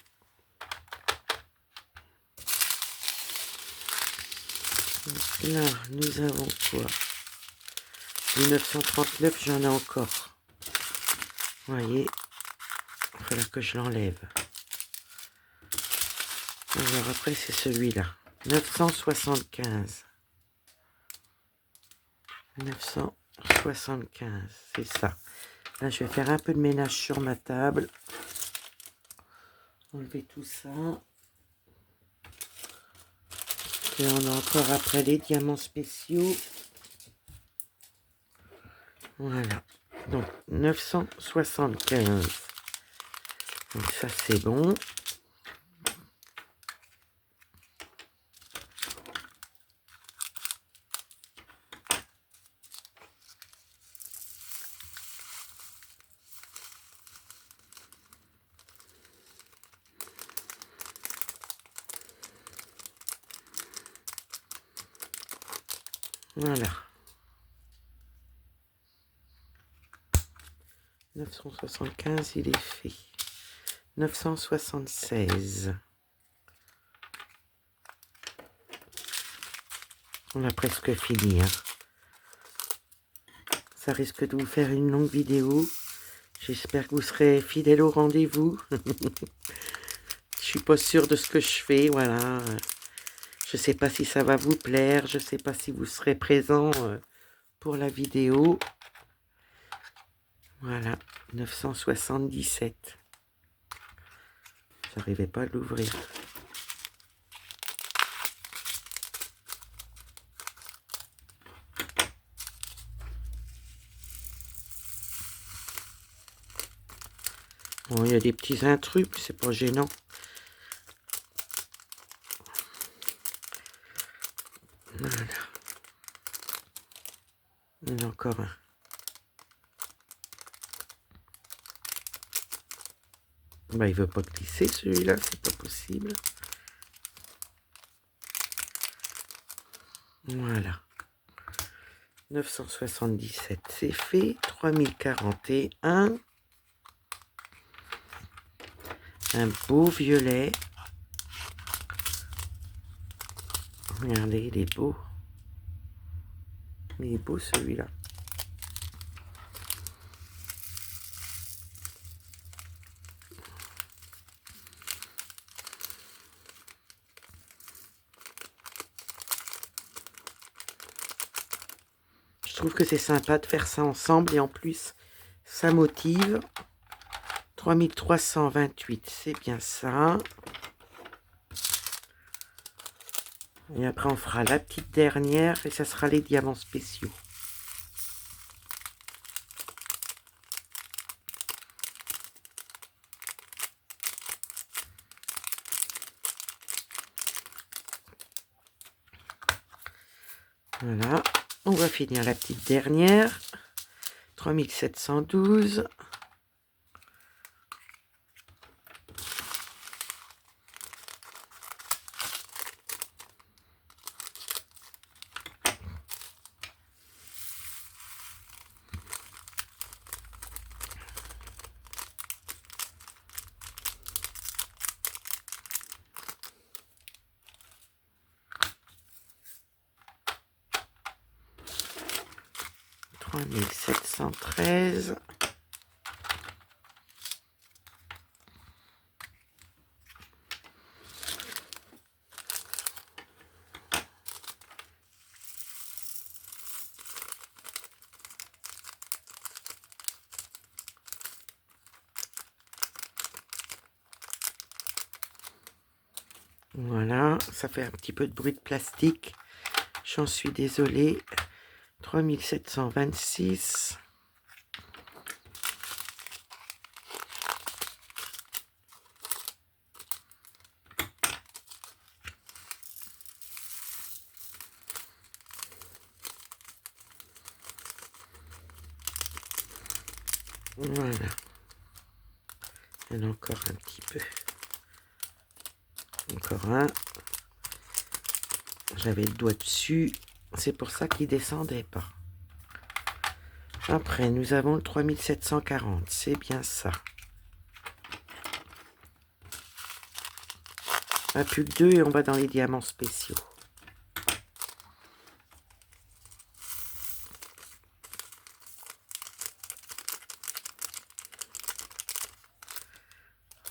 Donc là, nous avons quoi? Le 939, j'en ai encore. Vous voyez, il va falloir que je l'enlève. Alors après, c'est celui-là. 975. 975, c'est ça. Là, je vais faire un peu de ménage sur ma table. Enlever tout ça. Et on a encore après les diamants spéciaux. Voilà. Donc, 975. Donc ça, c'est bon. Voilà. 975, il est fait. 976. On a presque fini. Hein. Ça risque de vous faire une longue vidéo. J'espère que vous serez fidèles au rendez-vous. Je suis pas sûre de ce que je fais. Voilà. Je sais pas si ça va vous plaire. Je sais pas si vous serez présent pour la vidéo. Voilà. 977. J'arrivais pas à l'ouvrir. Bon, il y a des petits intrus, c'est pas gênant. Voilà. Il y en a encore un. Bah, il veut pas glisser celui-là, c'est pas possible. Voilà. 977, c'est fait. 3041. Un beau violet. Regardez, il est beau. Il est beau celui-là. Je trouve que c'est sympa de faire ça ensemble et en plus, ça motive. 3328, c'est bien ça. Et après, on fera la petite dernière et ça sera les diamants spéciaux. Voilà, on va finir la petite dernière. 3712. 3713. Voilà, ça fait un petit peu de bruit de plastique. J'en suis désolée. 3726. Voilà. Il y en a encore un petit peu. Encore un. J'avais le doigt dessus. C'est pour ça qu'il descendait pas. Après, nous avons le 3740. C'est bien ça. Ah, plus que deux et on va dans les diamants spéciaux.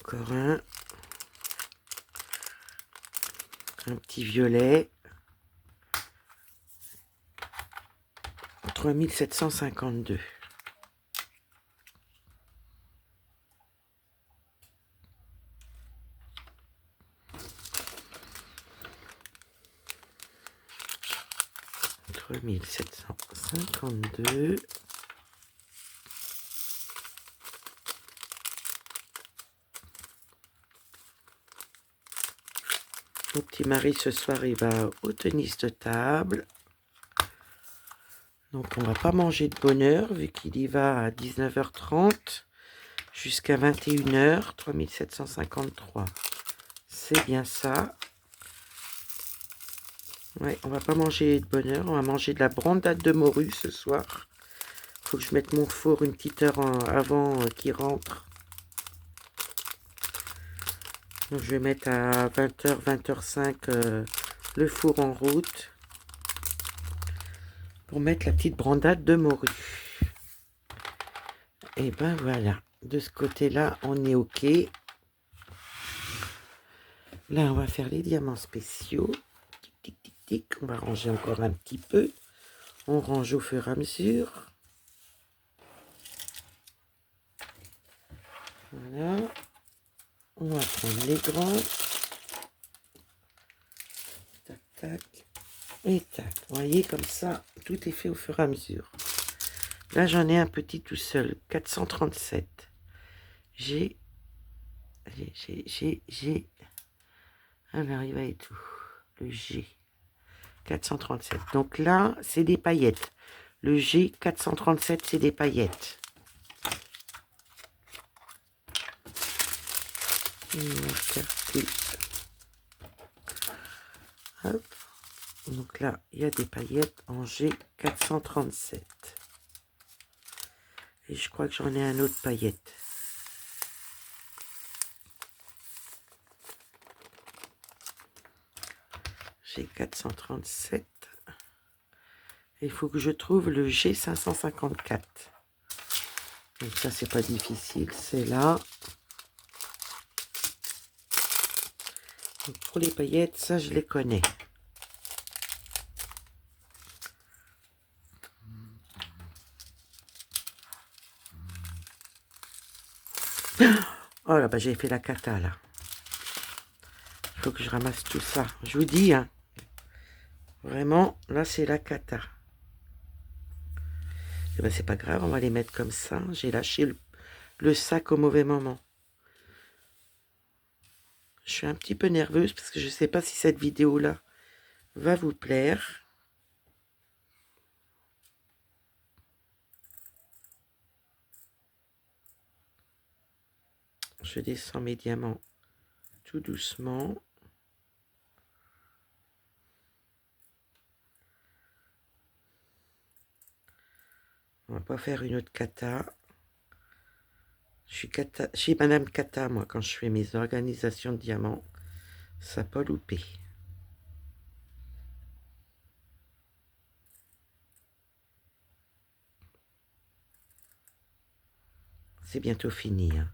Encore un. Un petit violet. 3752. Trois mille sept cent cinquante-deux. Mon petit mari ce soir il va au tennis de table. Donc on va pas manger de bonne heure vu qu'il y va à 19h30 jusqu'à 21h. 3753. C'est bien ça. Ouais, on va pas manger de bonne heure. On va manger de la brandade de morue ce soir. Faut que je mette mon four une petite heure avant qu'il rentre. Donc je vais mettre à 20h, 20h05 le four en route pour mettre la petite brandade de morue. Et ben voilà, de ce côté-là, on est OK. Là, on va faire les diamants spéciaux. Tic, tic, tic, tic. On va ranger encore un petit peu. On range au fur et à mesure. Voilà. On va prendre les grands. Tac, tac. Et tac. Vous voyez, comme ça, tout est fait au fur et à mesure. Là, j'en ai un petit tout seul. 437. J'ai. Alors, il va et tout. Le G. 437. Donc là, c'est des paillettes. Le G 437, c'est des paillettes. Hop. Donc là, il y a des paillettes en G 437. Et je crois que j'en ai un autre paillette. G 437. Il faut que je trouve le G 554. Donc ça, c'est pas difficile. C'est là. Donc pour les paillettes, ça, je les connais. Oh là, bah j'ai fait la cata là. Il faut que je ramasse tout ça. Je vous dis, hein. Vraiment, là c'est la cata. Et ben c'est pas grave, on va les mettre comme ça. J'ai lâché le sac au mauvais moment. Je suis un petit peu nerveuse parce que je sais pas si cette vidéo là va vous plaire. Je descends mes diamants tout doucement. On va pas faire une autre cata. Je suis cata, chez Madame Cata, moi, quand je fais mes organisations de diamants. Ça n'a pas loupé. c'est bientôt fini. Hein.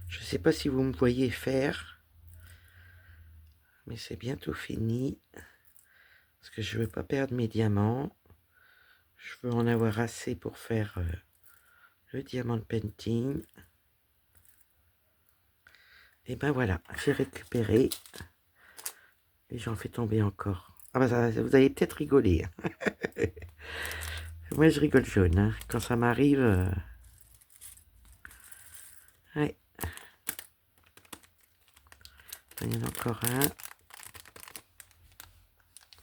Je ne sais pas si vous me voyez faire, mais c'est bientôt fini. Parce que je ne veux pas perdre mes diamants. Je veux en avoir assez pour faire le diamant painting. Et ben voilà, j'ai récupéré. Et j'en fais tomber encore. Ah bah ça, vous allez peut-être rigoler. Moi je rigole jaune. Hein. Quand ça m'arrive... Ouais. Il y en a encore un.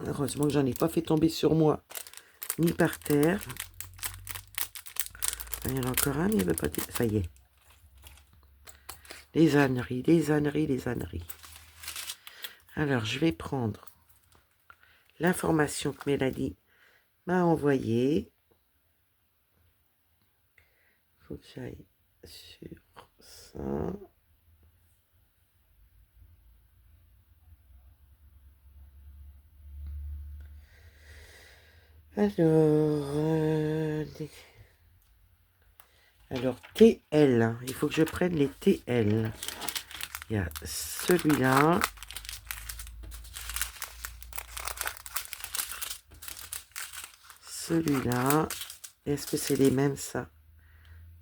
Heureusement que j'en ai pas fait tomber sur moi. Ni par terre. Il y en a encore un, mais il veut pas... Ça y est. Les âneries, les âneries, les âneries. Alors, je vais prendre l'information que Mélanie m'a envoyée. Il faut que j'aille sur ça. Alors, TL, il faut que je prenne les TL. Il y a celui-là. Celui-là. Est-ce que c'est les mêmes, ça?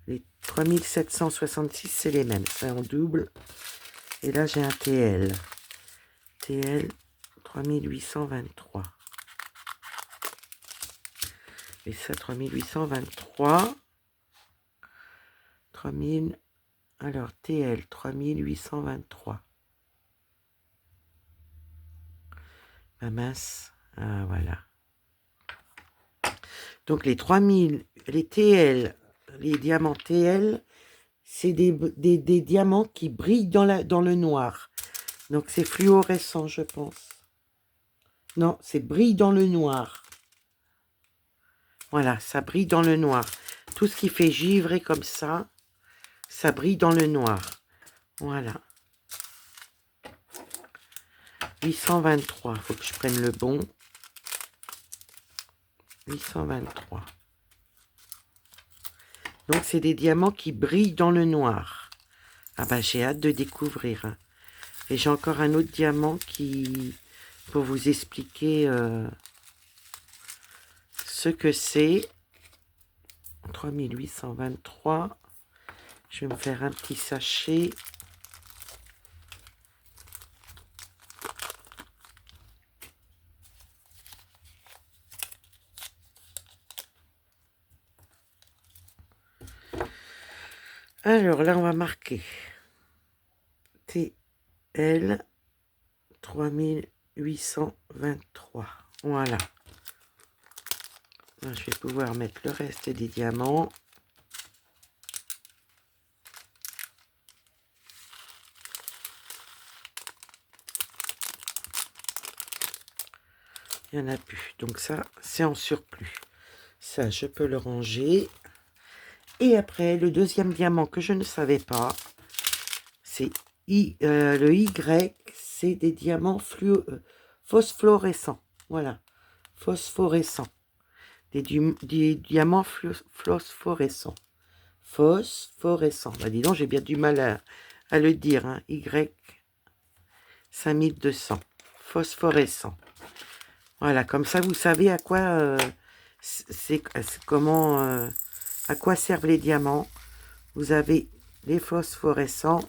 Les 3766, c'est les mêmes. C'est en double. Et là, j'ai un TL. TL 3823. Et ça, 3823. 3000. Alors, TL 3823. Ah mince. Ah, voilà. Donc, les 3000, les TL, les diamants TL, c'est des diamants qui brillent dans le noir. Donc, c'est fluorescent, je pense. Non, c'est brille dans le noir. Voilà, ça brille dans le noir. Tout ce qui fait givrer comme ça, ça brille dans le noir. Voilà. 823, il faut que je prenne le bon. 823. Donc, c'est des diamants qui brillent dans le noir. Ah bah, j'ai hâte de découvrir. Hein. Et j'ai encore un autre diamant qui... Pour vous expliquer ce que c'est. 3823. Je vais me faire un petit sachet. Alors là, on va marquer TL 3823. Voilà. Là, je vais pouvoir mettre le reste des diamants. Il n'y en a plus. Donc ça, c'est en surplus. Ça, je peux le ranger. Et après, le deuxième diamant que je ne savais pas, c'est le Y, c'est des diamants phosphorescents. Voilà, phosphorescents. Des diamants phosphorescents. Phosphorescents. Bah, dis donc, j'ai bien du mal à le dire. Hein. Y 5200. Phosphorescents. Voilà, comme ça, vous savez à quoi à quoi servent les diamants. Vous avez les phosphorescents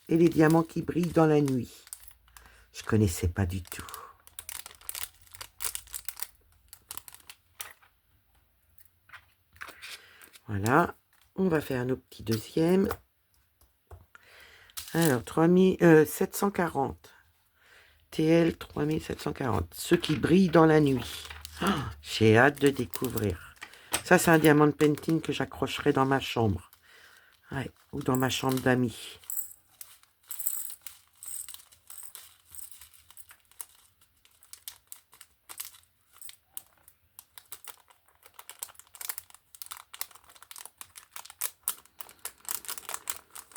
et les diamants qui brillent dans la nuit. Je ne connaissais pas du tout. Voilà, on va faire nos petits deuxièmes. Alors, 3740. TL 3740. Ceux qui brillent dans la nuit. Oh, j'ai hâte de découvrir. Ça, c'est un diamant de painting que j'accrocherai dans ma chambre. Ouais, ou dans ma chambre d'amis.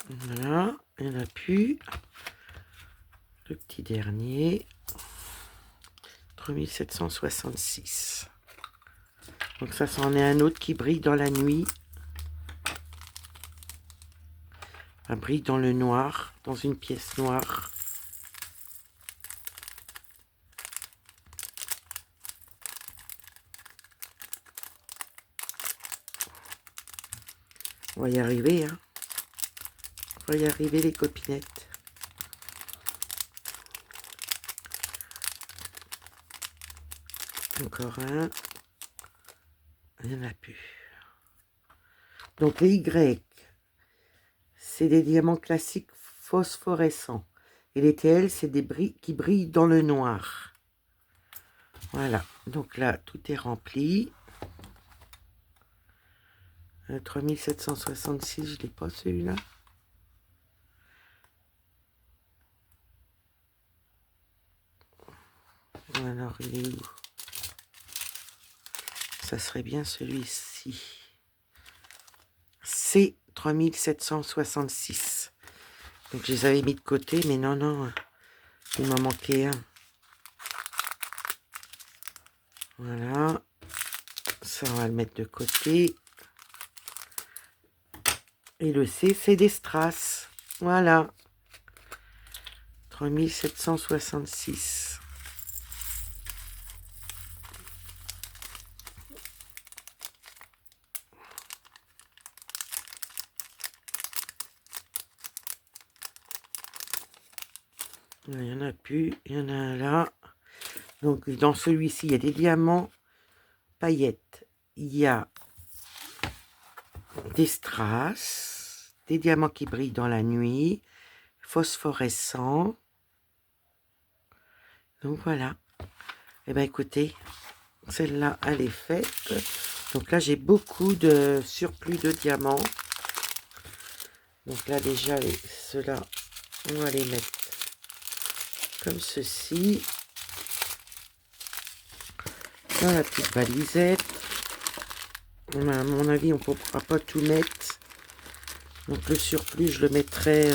Voilà, il n'y en a plus. Le petit dernier. 3766. Donc ça, c'en est un autre qui brille dans la nuit. Enfin, brille dans le noir, dans une pièce noire. On va y arriver, hein. On va y arriver, les copinettes. Encore un. Il n'y en a plus. Donc les Y, c'est des diamants classiques phosphorescents. Et les TL, c'est des brilles qui brillent dans le noir. Voilà. Donc là, tout est rempli. 3766, je ne l'ai pas celui-là. Alors, il est où? Ça serait bien celui-ci. C'est 3766. Donc, je les avais mis de côté, mais non, non. Il m'en manquait un. Voilà. Ça, on va le mettre de côté. Et le C, c'est des strass. Voilà. 3766. Il n'y en a plus. Il y en a un là. Donc, dans celui-ci, il y a des diamants paillettes. Il y a des strass, des diamants qui brillent dans la nuit, phosphorescents. Donc voilà. Et bien écoutez, celle-là, elle est faite. Donc là, j'ai beaucoup de surplus de diamants. Donc là, déjà, ceux-là, on va les mettre comme ceci. Dans la petite valisette. À mon avis, on ne pourra pas tout mettre. Donc le surplus, je le mettrai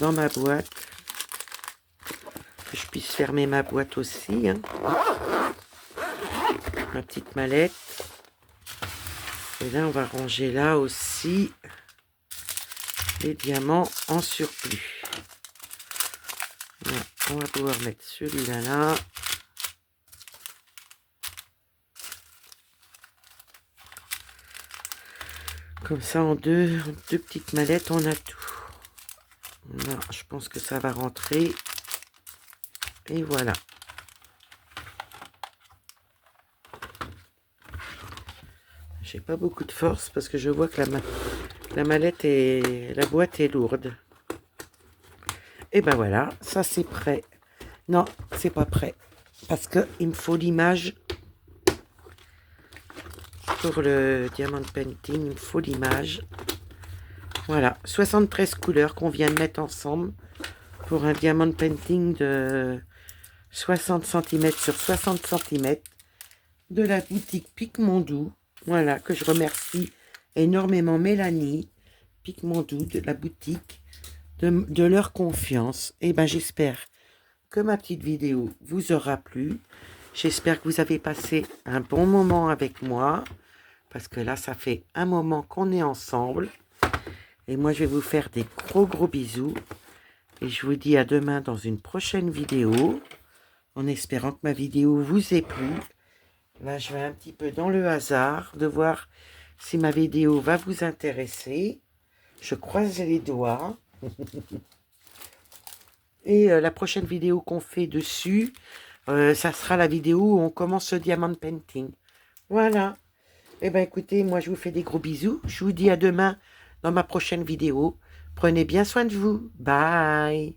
dans ma boîte. Que je puisse fermer ma boîte aussi. Hein. Ma petite mallette. Et là, on va ranger là aussi les diamants en surplus. Voilà, on va pouvoir mettre celui-là là. Comme ça, en deux petites mallettes, on a tout. Là, je pense que ça va rentrer. Et voilà. J'ai pas beaucoup de force parce que je vois que la mallette et la boîte est lourde. Et ben voilà, ça c'est prêt. Non, c'est pas prêt. Parce qu'il me faut l'image. Pour le diamant painting, il me faut l'image. Voilà, 73 couleurs qu'on vient de mettre ensemble pour un diamant painting de 60 cm sur 60 cm de la boutique Picmondou. Voilà, que je remercie énormément Mélanie Picmondou de la boutique de leur confiance. Et ben j'espère que ma petite vidéo vous aura plu. J'espère que vous avez passé un bon moment avec moi. Parce que là, ça fait un moment qu'on est ensemble. Et moi, je vais vous faire des gros bisous. Et je vous dis à demain dans une prochaine vidéo. En espérant que ma vidéo vous ait plu. Là, je vais un petit peu dans le hasard de voir si ma vidéo va vous intéresser. Je croise les doigts. Et la prochaine vidéo qu'on fait dessus, ça sera la vidéo où on commence le diamant painting. Voilà. Eh bien, écoutez, moi, je vous fais des gros bisous. Je vous dis à demain dans ma prochaine vidéo. Prenez bien soin de vous. Bye.